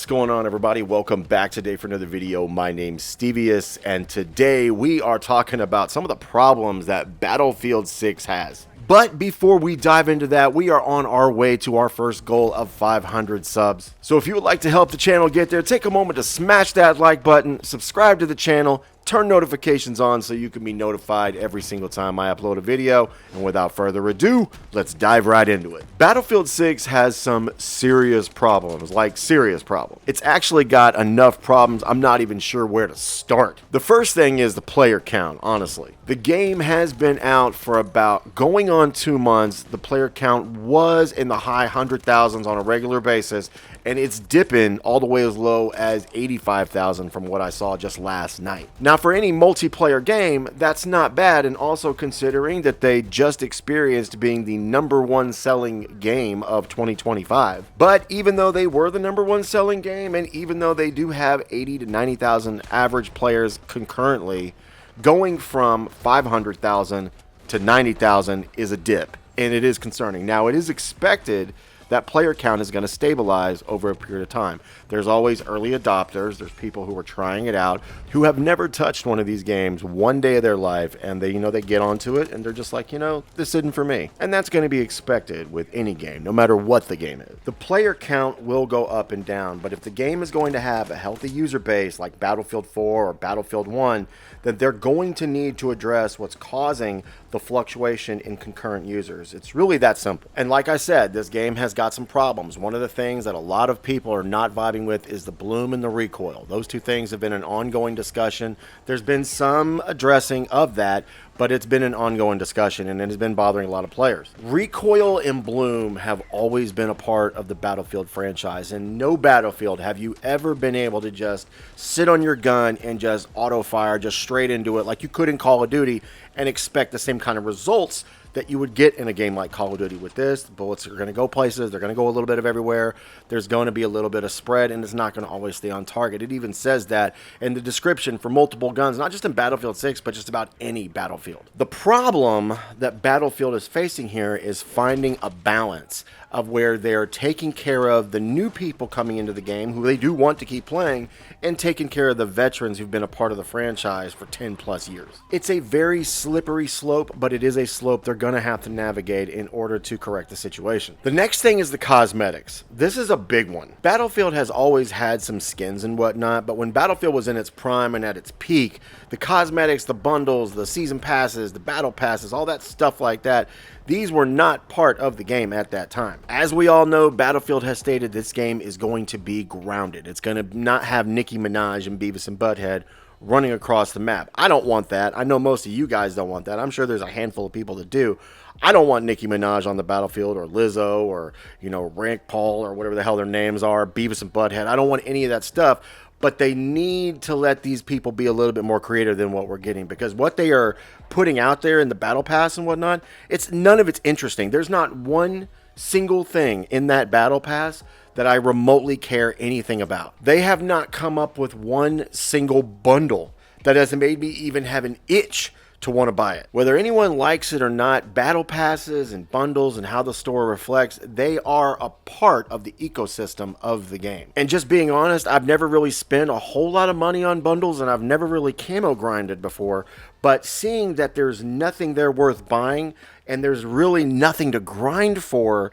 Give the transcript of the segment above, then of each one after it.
What's going on, everybody? Welcome back today for another video. My name's Stevious, and today we are talking about some of the problems that Battlefield 6 has. But before we dive into that, we are on our way to our first goal of 500 subs. So if you would like to help the channel get there, take a moment to smash that like button, subscribe to the channel, turn notifications on so you can be notified every single time I upload a video. And without further ado, let's dive right into it. Battlefield 6 has some serious problems, like serious problems. It's actually got enough problems, I'm not even sure where to start. The first thing is the player count, honestly. The game has been out for about going on 2 months. The player count was in the high 100,000s on a regular basis, and it's dipping all the way as low as 85,000 from what I saw just last night. Now, for any multiplayer game, that's not bad, and also considering that they just experienced being the #1 selling game of 2025. But even though they were the #1 selling game, and even though they do have 80 to 90,000 average players concurrently, going from 500,000 to 90,000 is a dip, and it is concerning. Now, it is expected that player count is going to stabilize over a period of time. There's always early adopters. There's people who are trying it out who have never touched one of these games one day of their life, and they get onto it and they're just like, this isn't for me. And that's going to be expected with any game, no matter what the game is. The player count will go up and down, but if the game is going to have a healthy user base like Battlefield 4 or Battlefield 1, then they're going to need to address what's causing the fluctuation in concurrent users. It's really that simple. And like I said, this game has got some problems. One of the things that a lot of people are not vibing with is the bloom and the recoil. Those two things have been an ongoing discussion. There's been some addressing of that, but it's been an ongoing discussion, and it has been bothering a lot of players. Recoil and bloom have always been a part of the Battlefield franchise, and no Battlefield have you ever been able to just sit on your gun and just auto fire just straight into it like you could in Call of Duty and expect the same kind of results that you would get in a game like Call of Duty. With this, the bullets are going to go places, they're going to go a little bit of everywhere, there's going to be a little bit of spread, and it's not going to always stay on target. It even says that in the description for multiple guns, not just in Battlefield 6, but just about any Battlefield. The problem that Battlefield is facing here is finding a balance of where they're taking care of the new people coming into the game who they do want to keep playing, and taking care of the veterans who've been a part of the franchise for 10 plus years. It's a very slippery slope, but it is a slope they're going to have to navigate in order to correct the situation. The next thing is the cosmetics. This is a big one. Battlefield has always had some skins and whatnot, but when Battlefield was in its prime and at its peak, the cosmetics, the bundles, the season passes, the battle passes, all that stuff like that, these were not part of the game at that time. As we all know, Battlefield has stated this game is going to be grounded. It's going to not have Nicki Minaj and Beavis and Butthead running across the map. I don't want that. I know most of you guys don't want that. I'm sure there's a handful of people that do. I don't want Nicki Minaj on the battlefield, or Lizzo, or, Rank Paul, or whatever the hell their names are, Beavis and Butthead. I don't want any of that stuff. But they need to let these people be a little bit more creative than what we're getting, because what they are putting out there in the battle pass and whatnot, none of it's interesting. There's not one single thing in that battle pass that I remotely care anything about. They have not come up with one single bundle that has made me even have an itch to want to buy it. Whether anyone likes it or not, battle passes and bundles and how the store reflects, they are a part of the ecosystem of the game. And just being honest, I've never really spent a whole lot of money on bundles, and I've never really camo grinded before, but seeing that there's nothing there worth buying and there's really nothing to grind for,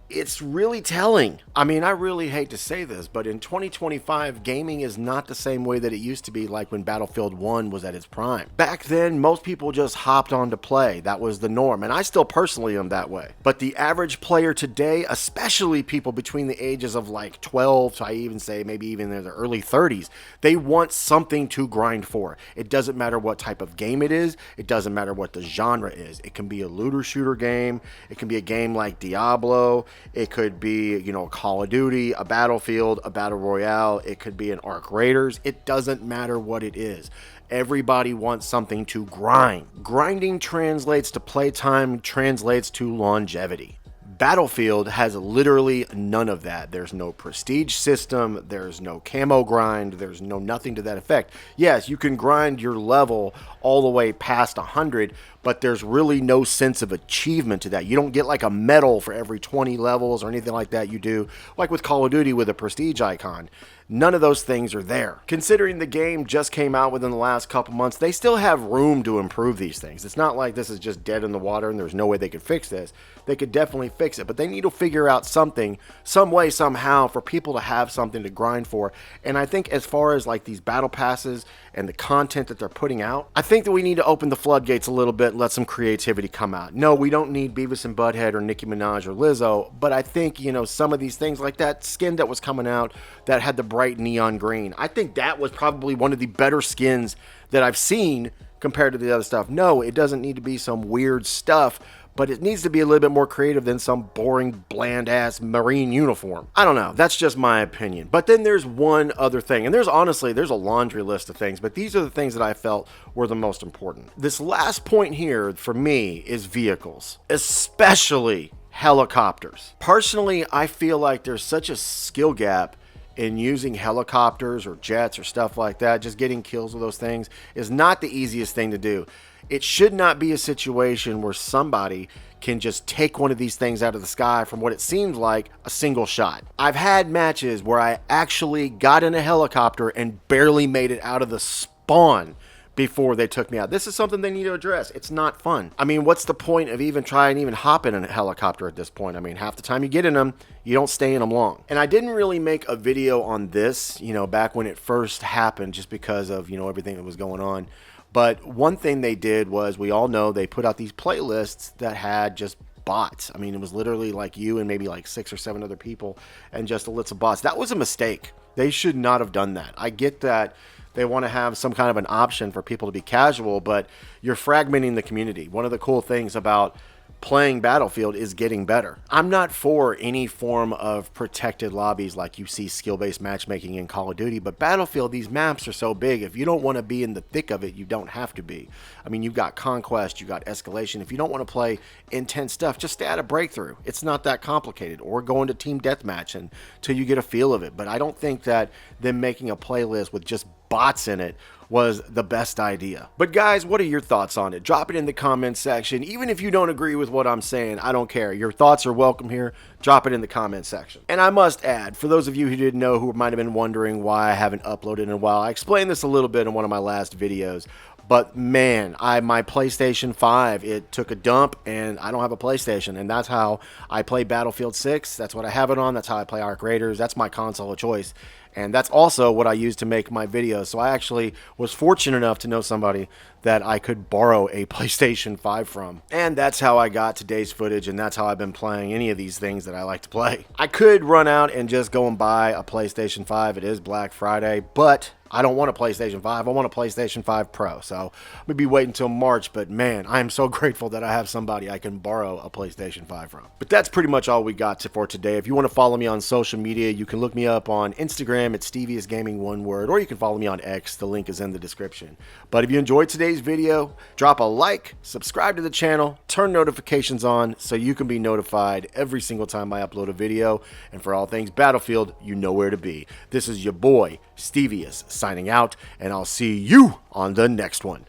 it's really telling. I mean, I really hate to say this, but in 2025, gaming is not the same way that it used to be, like when Battlefield 1 was at its prime. Back then, most people just hopped on to play. That was the norm, and I still personally am that way. But the average player today, especially people between the ages of like 12 to, I even say maybe even in their early 30s, they want something to grind for. It doesn't matter what type of game it is. It doesn't matter what the genre is. It can be a looter shooter game. It can be a game like Diablo. It could be, Call of Duty, a Battlefield, a Battle Royale. It could be an Ark Raiders. It doesn't matter what it is. Everybody wants something to grind. Grinding translates to playtime, translates to longevity. Battlefield has literally none of that. There's no prestige system, there's no camo grind, there's no nothing to that effect. Yes, you can grind your level all the way past 100, but there's really no sense of achievement to that. You don't get like a medal for every 20 levels or anything like that you do, like with Call of Duty with a prestige icon. None of those things are there. Considering the game just came out within the last couple months, they still have room to improve these things. It's not like this is just dead in the water and there's no way they could fix this. They could definitely fix it, but they need to figure out something, some way, somehow for people to have something to grind for. And I think as far as like these battle passes and the content that they're putting out, I think that we need to open the floodgates a little bit and let some creativity come out. No, we don't need Beavis and Butthead or Nicki Minaj or Lizzo, but I think, you know, some of these things like that skin that was coming out that had the bright neon green, I think that was probably one of the better skins that I've seen compared to the other stuff. No, it doesn't need to be some weird stuff, but it needs to be a little bit more creative than some boring, bland-ass Marine uniform. I don't know. That's just my opinion. But then there's one other thing, and there's a laundry list of things, but these are the things that I felt were the most important. This last point here, for me, is vehicles, especially helicopters. Personally, I feel like there's such a skill gap in using helicopters or jets or stuff like that. Just getting kills with those things is not the easiest thing to do. It should not be a situation where somebody can just take one of these things out of the sky from what it seems like a single shot. I've had matches where I actually got in a helicopter and barely made it out of the spawn before they took me out. This is something they need to address. It's not fun. I mean, what's the point of even trying to even hop in a helicopter at this point? I mean, half the time you get in them, you don't stay in them long. And I didn't really make a video on this, you know, back when it first happened, just because of, you know, everything that was going on. But one thing they did was, we all know they put out these playlists that had just bots. I mean, it was literally like you and maybe like 6 or 7 other people and just a list of bots. That was a mistake. They should not have done that. I get that they want to have some kind of an option for people to be casual, but you're fragmenting the community. One of the cool things about playing Battlefield is getting better. I'm not for any form of protected lobbies like you see skill-based matchmaking in Call of Duty, but Battlefield, these maps are so big. If you don't want to be in the thick of it, you don't have to be. I mean, you've got Conquest, you've got Escalation. If you don't want to play intense stuff, just stay out of Breakthrough. It's not that complicated. Or go into Team Deathmatch until you get a feel of it. But I don't think that them making a playlist with just bots in it was the best idea. But guys, what are your thoughts on it? Drop it in the comments section. Even if you don't agree with what I'm saying, I don't care. Your thoughts are welcome here. Drop it in the comment section. And I must add, for those of you who didn't know, who might have been wondering why I haven't uploaded in a while, I explained this a little bit in one of my last videos. But man, my PlayStation 5, it took a dump and I don't have a PlayStation. And that's how I play Battlefield 6. That's what I have it on. That's how I play Arc Raiders. That's my console of choice. And that's also what I use to make my videos. So I actually was fortunate enough to know somebody that I could borrow a PlayStation 5 from. And that's how I got today's footage, and that's how I've been playing any of these things that I like to play. I could run out and just go and buy a PlayStation 5. It is Black Friday, but I don't want a PlayStation 5. I want a PlayStation 5 Pro. So I'm going to be waiting until March, but man, I am so grateful that I have somebody I can borrow a PlayStation 5 from. But that's pretty much all we got for today. If you want to follow me on social media, you can look me up on Instagram at Stevieus Gaming, one word, or you can follow me on X. The link is in the description. But if you enjoyed today's video, drop a like, subscribe to the channel, turn notifications on so you can be notified every single time I upload a video. And for all things Battlefield, you know where to be. This is your boy, Stevieus, signing out, and I'll see you on the next one.